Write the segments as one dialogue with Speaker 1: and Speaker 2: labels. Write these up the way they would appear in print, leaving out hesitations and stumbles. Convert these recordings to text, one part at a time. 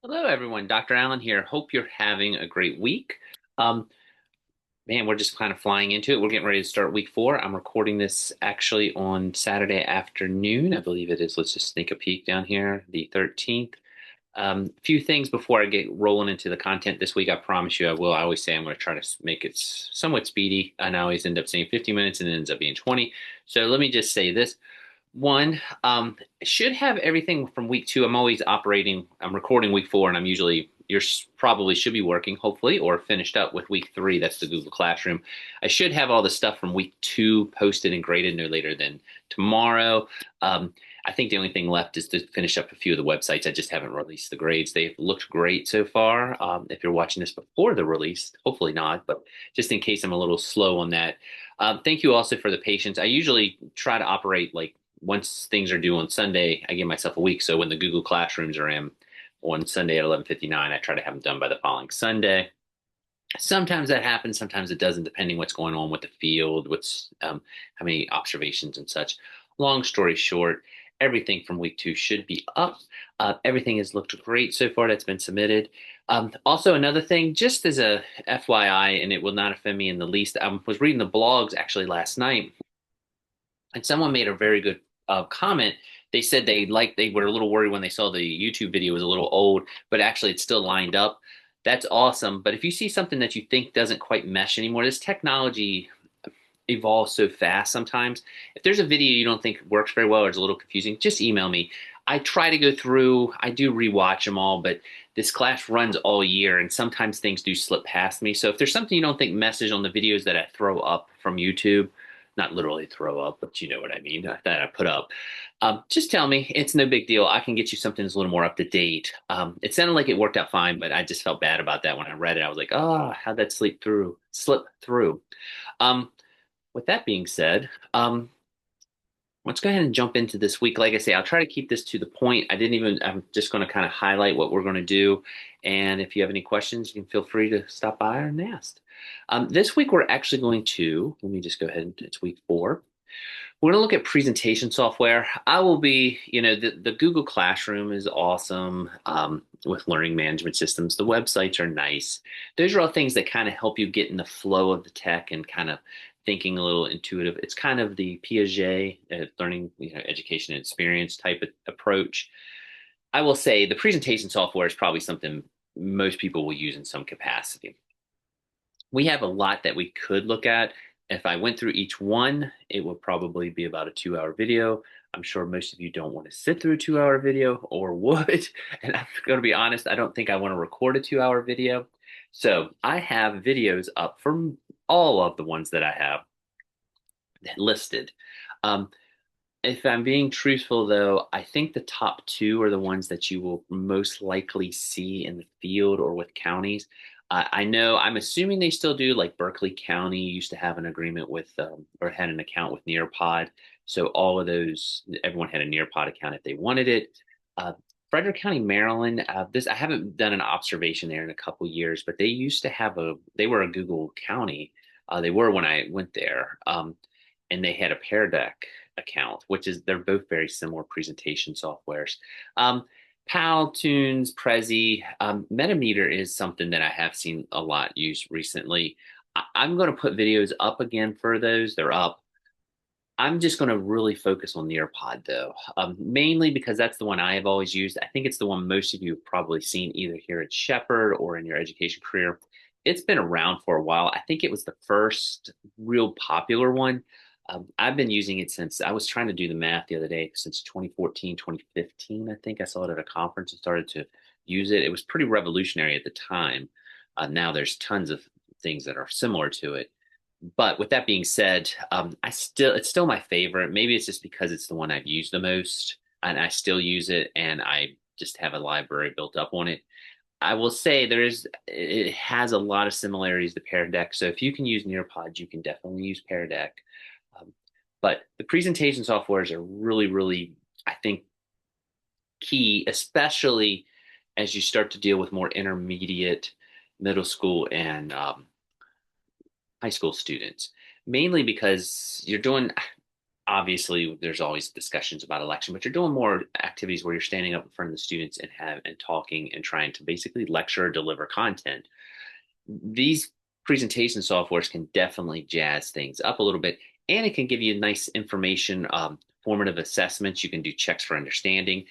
Speaker 1: Hello, everyone. Dr. Allen here. Hope you're having a great week. Um, Man, we're just kind of flying into it. We're getting ready to start week 4. I'm recording this actually on Saturday afternoon. I believe it is. Let's just sneak a peek down here, the 13th. A few things before I get rolling into the content this week. I promise you I will. I always say I'm going to try to make it somewhat speedy, and I always end up saying 50 minutes and it ends up being 20. So let me just say this. One, should have everything from week 2. I'm always operating. I'm recording week 4, and I'm usually you're probably should be working, hopefully, or finished up with week 3. That's the Google Classroom. I should have all the stuff from week 2 posted and graded no later than tomorrow. I think the only thing left is to finish up a few of the websites. I just haven't released the grades. They've looked great so far. If you're watching this before the release, hopefully not, but just in case I'm a little slow on that. Thank you also for the patience. I usually try to operate like once things are due on Sunday, I give myself a week. So when the Google Classrooms are in on Sunday at 11:59, I try to have them done by the following Sunday. Sometimes that happens, sometimes it doesn't, depending what's going on with the field, what's how many observations and such. Long story short, everything from week 2 should be up. Everything has looked great so far that's been submitted. Also, another thing, just as a FYI, and it will not offend me in the least, I was reading the blogs actually last night, and someone made a very good comment. They said they were a little worried when they saw the YouTube video was a little old, but actually it's still lined up. That's awesome. But if you see something that you think doesn't quite mesh anymore, this technology evolves so fast sometimes. If there's a video you don't think works very well or is a little confusing, just email me. I try to go through, I do rewatch them all, but this class runs all year and sometimes things do slip past me. So if there's something you don't think messes on the videos that I throw up from YouTube, not literally throw up, but you know what I mean, that I put up, just tell me. It's no big deal. I can get you something that's a little more up to date. It sounded like it worked out fine, but I just felt bad about that when I read it. I was like, oh, how'd that slip through? Um, with that being said, let's go ahead and jump into this week. Like I say, I'll try to keep this to the point. I'm just going to kind of highlight what we're going to do. And if you have any questions, you can feel free to stop by or ask. This week, we're actually going to, let me just go ahead, it's week 4. We're going to look at presentation software. I will be, the Google Classroom is awesome with learning management systems. The websites are nice. Those are all things that kind of help you get in the flow of the tech and kind of thinking a little intuitive. It's kind of the Piaget learning, education and experience type of approach. I will say the presentation software is probably something most people will use in some capacity. We have a lot that we could look at. If I went through each one, it would probably be about a 2 hour video. I'm sure most of you don't want to sit through a 2 hour video or would. And I'm going to be honest, I don't think I want to record a 2 hour video. So I have videos up from all of the ones that I have listed. Um, if I'm being truthful, though, I think the top 2 are the ones that you will most likely see in the field or with counties. I know, I'm assuming they still do, like Berkeley County used to have an agreement with, or had an account with Nearpod. So all of those, everyone had a Nearpod account if they wanted it. Uh, Frederick County, Maryland, I haven't done an observation there in a couple years, but they used to have they were a Google County. They were when I went there. And they had a Pear Deck account, which is they're both very similar presentation softwares. Powtoons, Prezi, Metameter is something that I have seen a lot used recently. I'm going to put videos up again for those. They're up. I'm just going to really focus on Nearpod though, mainly because that's the one I have always used. I think it's the one most of you have probably seen either here at Shepherd or in your education career. It's been around for a while. I think it was the first real popular one. I've been using it since I was trying to do the math the other day, since 2014, 2015. I think I saw it at a conference and started to use it. It was pretty revolutionary at the time. Now there's tons of things that are similar to it. But with that being said, it's still my favorite. Maybe it's just because it's the one I've used the most, and I still use it, and I just have a library built up on it. I will say it has a lot of similarities to Pear Deck. So if you can use Nearpod, you can definitely use Pear Deck. Um, but the presentation softwares are really, really, I think, key, especially as you start to deal with more intermediate, middle school, and high school students, mainly because you're doing. obviously there's always discussions about election, but you're doing more activities where you're standing up in front of the students and talking and trying to basically lecture or deliver content. These presentation softwares can definitely jazz things up a little bit, and it can give you nice information, formative assessments. You can do checks for understanding.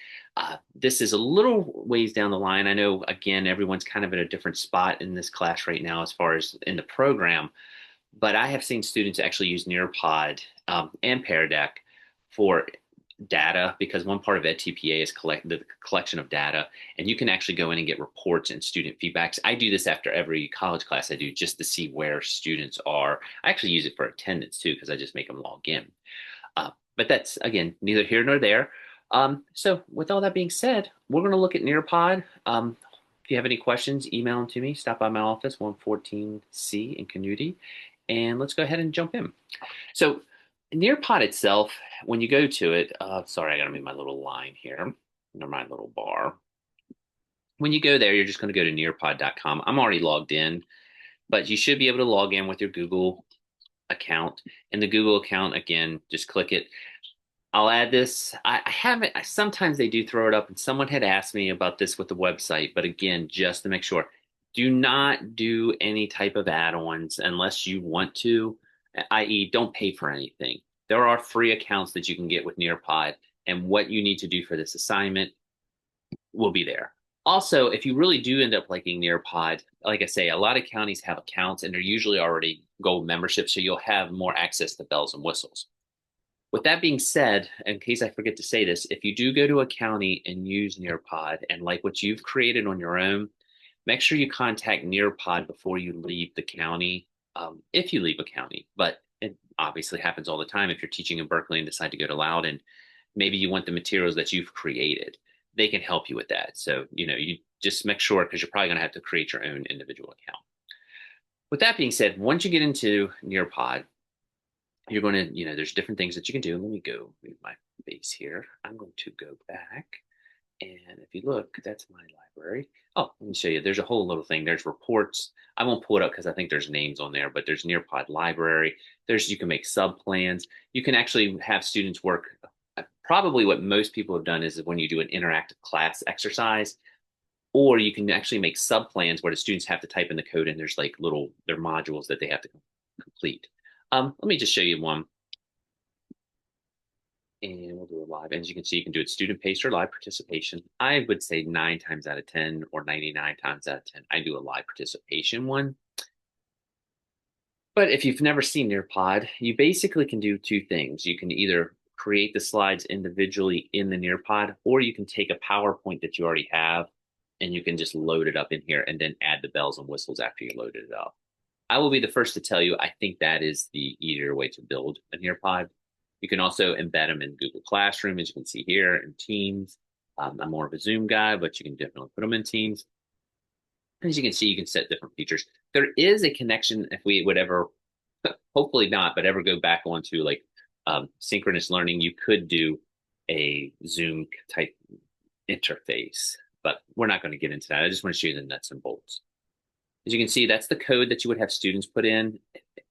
Speaker 1: This is a little ways down the line. I know, again, everyone's kind of in a different spot in this class right now as far as in the program, but I have seen students actually use Nearpod and Pear Deck for data, because one part of EdTPA is the collection of data, and you can actually go in and get reports and student feedbacks. I do this after every college class I do just to see where students are. I actually use it for attendance too, because I just make them log in. But that's, again, neither here nor there. So with all that being said, we're going to look at Nearpod. If you have any questions, email them to me. Stop by my office, 114C in Canute, and let's go ahead and jump in. So Nearpod itself, when you go to it, sorry, I got to move my little line here, or my little bar. When you go there, you're just going to go to nearpod.com. I'm already logged in, but you should be able to log in with your Google account. And the Google account, again, just click it. I'll add this. I haven't, sometimes they do throw it up, and someone had asked me about this with the website, but again, just to make sure, do not do any type of add-ons unless you want to, i.e. don't pay for anything. There are free accounts that you can get with Nearpod, and what you need to do for this assignment will be there. Also, if you really do end up liking Nearpod, like I say, a lot of counties have accounts, and they're usually already gold memberships, so you'll have more access to bells and whistles. With that being said, in case I forget to say this, if you do go to a county and use Nearpod and like what you've created on your own, make sure you contact Nearpod before you leave the county, if you leave a county. But it obviously happens all the time if you're teaching in Berkeley and decide to go to Loudoun. Maybe you want the materials that you've created. They can help you with that. So, you just make sure, because you're probably going to have to create your own individual account. With that being said, once you get into Nearpod, you're going to, there's different things that you can do. Let me go move my base here. I'm going to go back. And if you look, that's my library. Oh, let me show you. There's a whole little thing. There's reports. I won't pull it up because I think there's names on there, but there's Nearpod library. You can make sub plans. You can actually have students work. Probably what most people have done is when you do an interactive class exercise, or you can actually make sub plans where the students have to type in the code, and there's like their modules that they have to complete. Let me just show you one. And we'll do a live. As you can see, you can do it student-paced or live participation. I would say 9 times out of 10 or 99 times out of 10, I do a live participation one. But if you've never seen Nearpod, you basically can do two things. You can either create the slides individually in the Nearpod, or you can take a PowerPoint that you already have, and you can just load it up in here and then add the bells and whistles after you loaded it up. I will be the first to tell you, I think that is the easier way to build a Nearpod. You can also embed them in Google Classroom, as you can see here, in Teams. I'm more of a Zoom guy, but you can definitely put them in Teams. As you can see, you can set different features. There is a connection if we would ever, hopefully not, but ever go back onto like synchronous learning, you could do a Zoom type interface, but we're not going to get into that. I just want to show you the nuts and bolts. As you can see, that's the code that you would have students put in.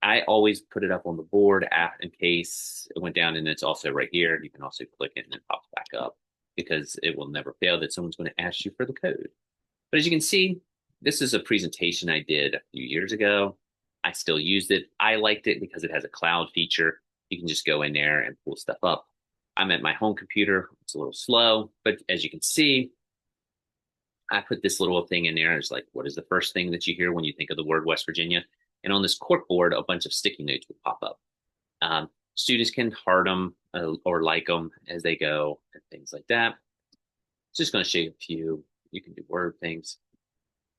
Speaker 1: I always put it up on the board in case it went down, and it's also right here. You can also click it and it pops back up, because it will never fail that someone's going to ask you for the code. But as you can see, this is a presentation I did a few years ago. I still used it. I liked it because it has a cloud feature. You can just go in there and pull stuff up. I'm at my home computer. It's a little slow, but as you can see, I put this little thing in there. It's like, what is the first thing that you hear when you think of the word West Virginia? And on this cork board, a bunch of sticky notes will pop up. Students can heart them or like them as they go and things like that. It's just going to show you a few. You can do word things.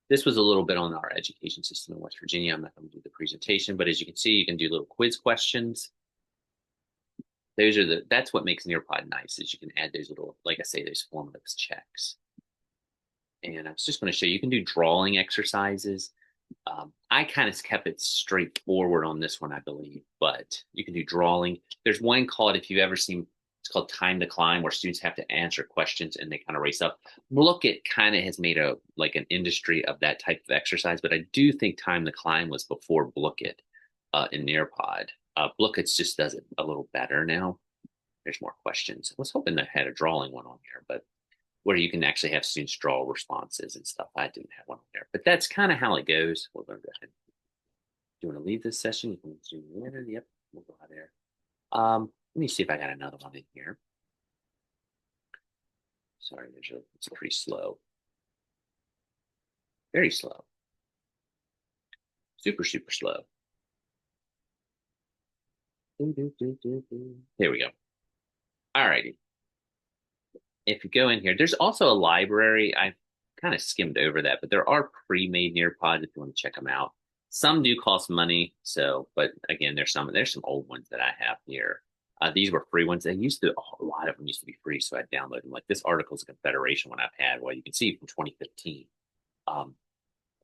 Speaker 1: This was a little bit on our education system in West Virginia. I'm not going to do the presentation, but as you can see, you can do little quiz questions. That's what makes Nearpod nice, is you can add those little, like I say, those formative checks. And I was just going to show you, you can do drawing exercises. I kind of kept it straightforward on this one, I believe, but you can do drawing. There's one called, if you've ever seen, it's called Time to Climb, where students have to answer questions and they kind of race up. Blooket kind of has made an industry of that type of exercise, but I do think Time to Climb was before Blooket in Nearpod. Blookets just does it a little better now. There's more questions. I was hoping they had a drawing one on here, but where you can actually have students draw responses and stuff. I didn't have one on there, but that's kind of how it goes. We're going to go ahead. Do you want to leave this session? You can zoom in. Yep, we'll go out there. Let me see if I got another one in here. Sorry, it's pretty slow. Very slow. Super, super slow. Here we go. All righty. If you go in here, there's also a library. I kind of skimmed over that, but there are pre-made Nearpods if you want to check them out. Some do cost money, but again, there's some old ones that I have here. These were free ones. A lot of them used to be free, so I downloaded them. Like this article is a Confederation one I've had. Well, you can see from 2015.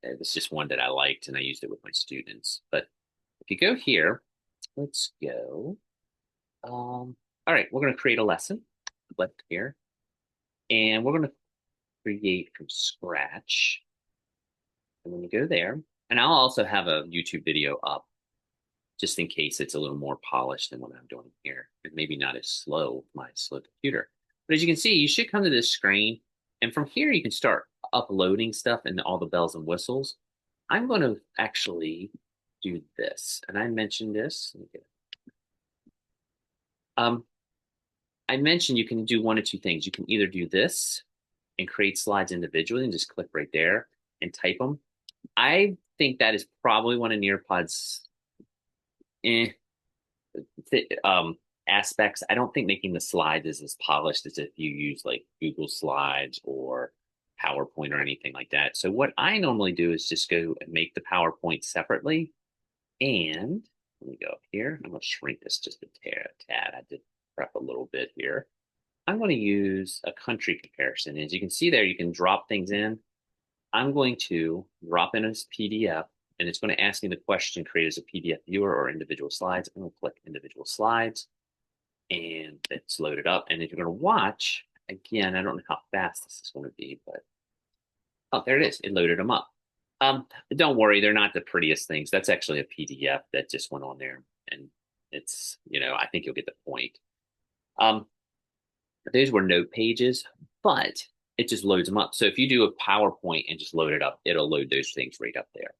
Speaker 1: It's just one that I liked, and I used it with my students. But if you go here, let's go. All right, we're going to create a lesson. Left here. And we're going to create from scratch. And when you go there, and I'll also have a YouTube video up just in case it's a little more polished than what I'm doing here. And maybe not as slow, my slow computer. But as you can see, you should come to this screen. And from here, you can start uploading stuff and all the bells and whistles. I'm going to actually do this. And I mentioned this. I mentioned you can do one of two things. You can either do this and create slides individually and just click right there and type them. I think that is probably one of Nearpod's aspects. I don't think making the slides is as polished as if you use like Google Slides or PowerPoint or anything like that. So what I normally do is just go and make the PowerPoint separately. And let me go up here. I'm going to shrink this just a tad. I did prep a little bit here. I'm going to use a country comparison. As you can see there, you can drop things in. I'm going to drop in as PDF, and it's going to ask me the question, create as a PDF viewer or individual slides. I'm going to click individual slides, and it's loaded up. And if you're going to watch, again, I don't know how fast this is going to be, but oh, there it is. It loaded them up. Don't worry, they're not the prettiest things. That's actually a PDF that just went on there, and it's, I think you'll get the point. Those were note pages, but it just loads them up. So if you do a PowerPoint and just load it up, it'll load those things right up there.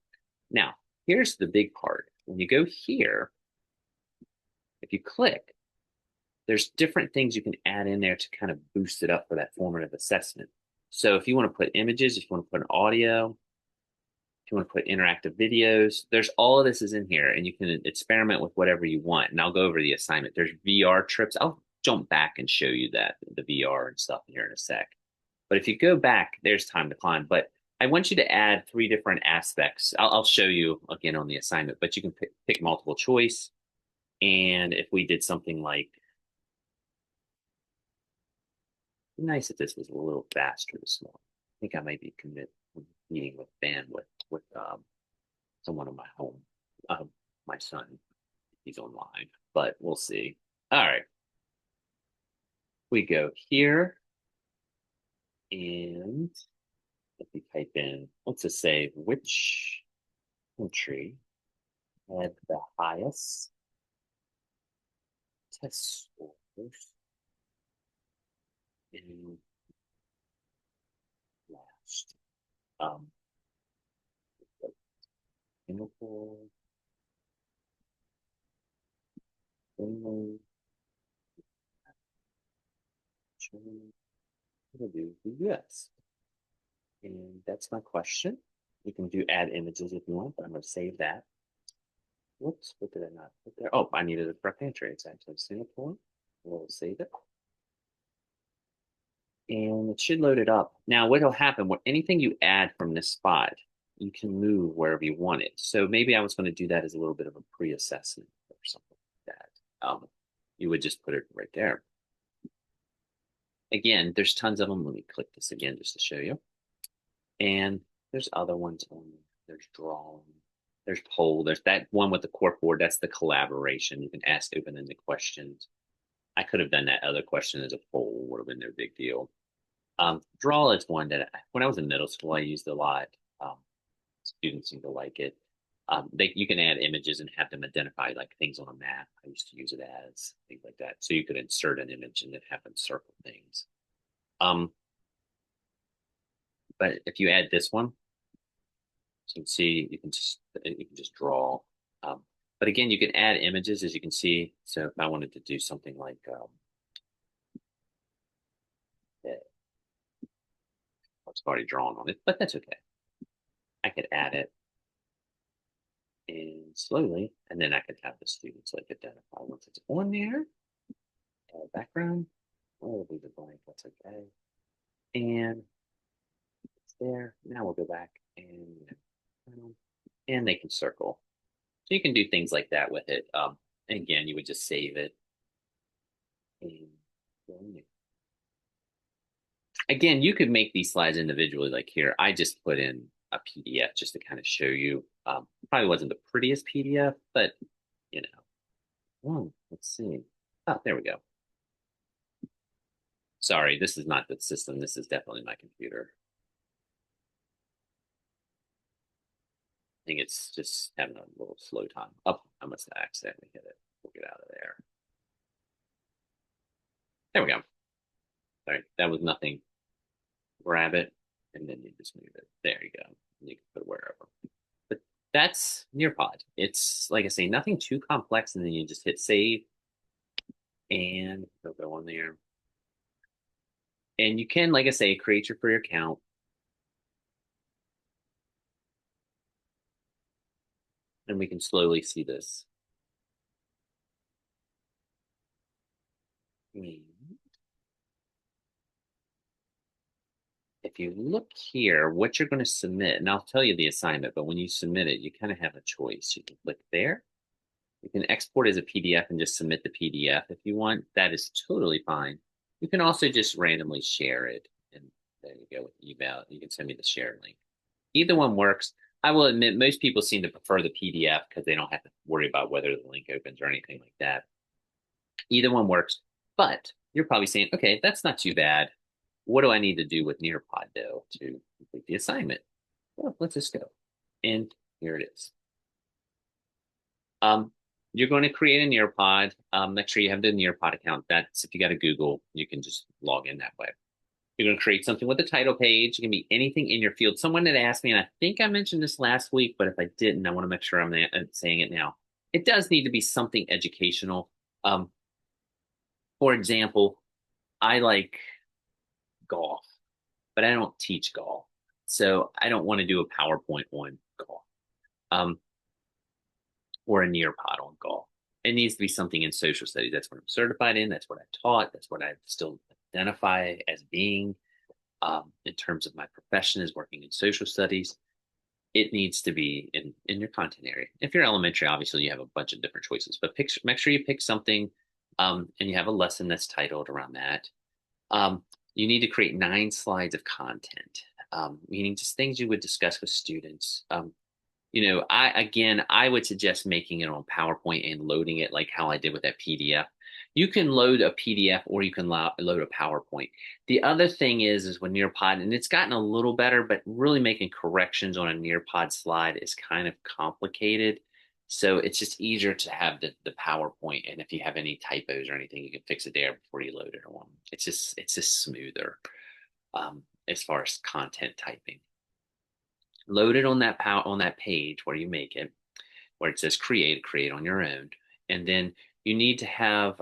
Speaker 1: Now, here's the big part. When you go here, if you click, there's different things you can add in there to kind of boost it up for that formative assessment. So if you want to put images, if you want to put an audio, if you want to put interactive videos, there's all of this is in here, and you can experiment with whatever you want. And I'll go over the assignment. There's VR trips. I'll jump back and show you that, the VR and stuff here in a sec. But if you go back, there's time to climb. But I want you to add 3 different aspects. I'll show you again on the assignment, but you can pick multiple choice. And if we did something like, nice if this was a little faster this morning. I think I might be meeting with bandwidth with someone in my home, my son. He's online, but we'll see. All right. We go here, and if we type in, let's just say which country had the highest test scores in last Singapore, Finland, China, we'll do the US. And that's my question. You can do add images if you want, but I'm going to save that. Whoops, what did I not put there? Oh, I needed a correct answer. It's actually Singapore. We'll save it. And it should load it up. Now, what will happen, anything you add from this spot, you can move wherever you want it. So maybe I was going to do that as a little bit of a pre-assessment or something like that. You would just put it right there. Again, there's tons of them. Let me click this again just to show you. And there's other ones on there. There's drawing. There's poll. There's that one with the cork board. That's the collaboration. You can ask open-ended questions. I could have done that other question as a poll. Would have been no big deal. Draw is one that when I was in middle school, I used a lot. Students seem to like it. You can add images and have them identify like things on a map. I used to use it as things like that. So you could insert an image and then have them circle things. Um, but if you add this one, so you can see you can just draw. Um, but again, you can add images as you can see. So if I wanted to do something like yeah, it's already drawn on it, but that's okay. I could add it and slowly, and then I could have the students like identify once it's on there. Background, oh, leave it blank. That's okay. And it's there. Now we'll go back and they can circle. So you can do things like that with it. And again, you would just save it. And again, you could make these slides individually. Like here, I just put in a PDF just to kind of show you. Probably wasn't the prettiest PDF, but you know. Let's see. Oh, there we go. Sorry, this is not the system. This is definitely my computer. I think it's just having a little slow time. Oh, I must have accidentally hit it. We'll get out of there. There we go. Sorry, that was nothing. Grab it, and then you just move it. There you go. You can put it wherever. But that's Nearpod. It's like I say, nothing too complex, and then you just hit save, and it'll go on there. And you can, like I say, create your free account. And we can slowly see this. If you look here, what you're going to submit, and I'll tell you the assignment, but when you submit it, you kind of have a choice. You can click there. You can export as a PDF and just submit the PDF if you want. That is totally fine. You can also just randomly share it. And there you go with email. You can send me the share link. Either one works. I will admit most people seem to prefer the PDF because they don't have to worry about whether the link opens or anything like that. Either one works. But you're probably saying, okay, that's not too bad. What do I need to do with Nearpod though to complete the assignment? Well, let's just go. And here it is. You're going to create a Nearpod. Make sure you have the Nearpod account. That's if you got a Google, you can just log in that way. You're going to create something with a title page. It can be anything in your field. Someone had asked me, and I think I mentioned this last week, but if I didn't, I want to make sure I'm saying it now. It does need to be something educational. For example, I like golf, but I don't teach golf. So I don't want to do a PowerPoint on golf or a Nearpod on golf. It needs to be something in social studies. That's what I'm certified in. That's what I taught. That's what I still identify as being in terms of my profession is working in social studies. It needs to be in your content area. If you're elementary, obviously you have a bunch of different choices, but make sure you pick something and you have a lesson that's titled around that. You need to create 9 slides of content, meaning just things you would discuss with students. I would suggest making it on PowerPoint and loading it like how I did with that PDF. You can load a PDF or you can load a PowerPoint. The other thing is with Nearpod, and it's gotten a little better, but really making corrections on a Nearpod slide is kind of complicated. So it's just easier to have the PowerPoint, and if you have any typos or anything, you can fix it there before you load it on. It's just smoother as far as content typing. Load it on that page where you make it, where it says create on your own, and then you need to have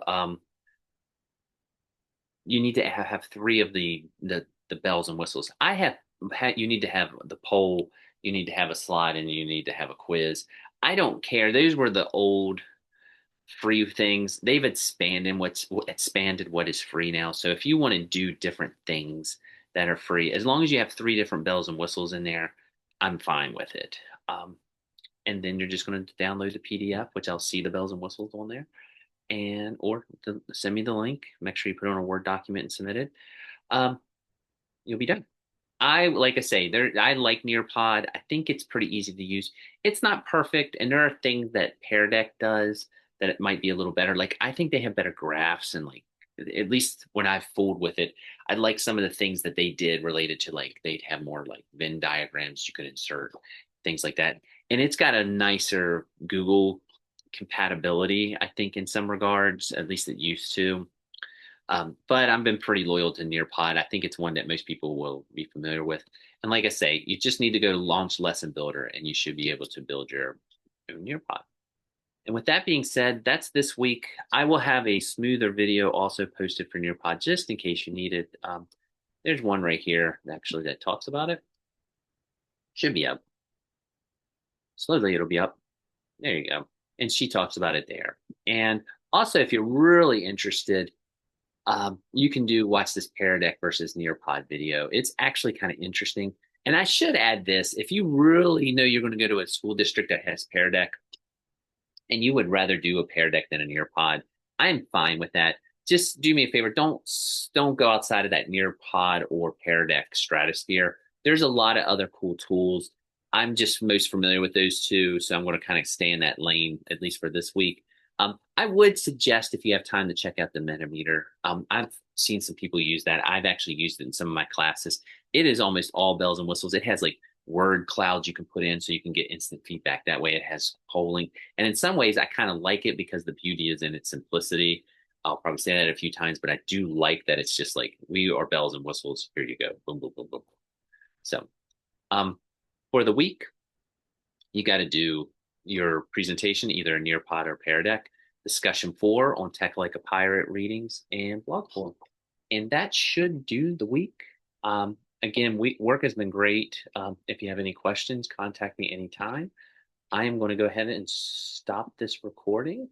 Speaker 1: 3 of the bells and whistles. You need to have the poll, you need to have a slide, and you need to have a quiz. I don't care. Those were the old free things. They've expanded what is free now. So if you want to do different things that are free, as long as you have 3 different bells and whistles in there, I'm fine with it. And then you're just going to download the PDF, which I'll see the bells and whistles on there, or send me the link. Make sure you put it on a Word document and submit it. You'll be done. Like I say, I like Nearpod. I think it's pretty easy to use. It's not perfect, and there are things that Pear Deck does that it might be a little better. Like I think they have better graphs, and like at least when I've fooled with it, I like some of the things that they did related to like they'd have more like Venn diagrams you could insert. things like that. And it's got a nicer Google compatibility, I think, in some regards, at least it used to. But I've been pretty loyal to Nearpod. I think it's one that most people will be familiar with. And like I say, you just need to go to Launch Lesson Builder and you should be able to build your own Nearpod. And with that being said, that's this week. I will have a smoother video also posted for Nearpod just in case you need it. There's one right here actually that talks about it. Should be up. Slowly it'll be up. There you go. And she talks about it there. And also, if you're really interested, you can watch this Pear Deck versus Nearpod video. It's actually kind of interesting. And I should add this, if you really know you're going to go to a school district that has Pear Deck and you would rather do a Pear Deck than a Nearpod, I'm fine with that. Just do me a favor, don't go outside of that Nearpod or Pear Deck stratosphere. There's a lot of other cool tools. I'm just most familiar with those two, so I'm going to kind of stay in that lane, at least for this week. I would suggest if you have time to check out the Mentimeter. I've seen some people use that. I've actually used it in some of my classes. It is almost all bells and whistles. It has like word clouds you can put in so you can get instant feedback that way. It has polling. And in some ways, I kind of like it because the beauty is in its simplicity. I'll probably say that a few times, but I do like that it's just like, we are bells and whistles. Here you go. Boom, boom, boom, boom. So for the week, you got to do your presentation, either a Nearpod or Pear Deck, discussion 4 on Tech Like a Pirate readings, and blog form. And that should do the week. Again, work has been great. If you have any questions, contact me anytime. I am going to go ahead and stop this recording.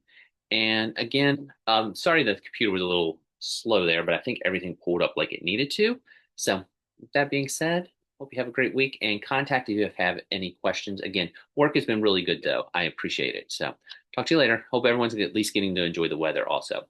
Speaker 1: And again, sorry the computer was a little slow there, but I think everything pulled up like it needed to. So with that being said, hope you have a great week and contact if you have any questions. Again, work has been really good though. I appreciate it. So talk to you later. Hope everyone's at least getting to enjoy the weather also.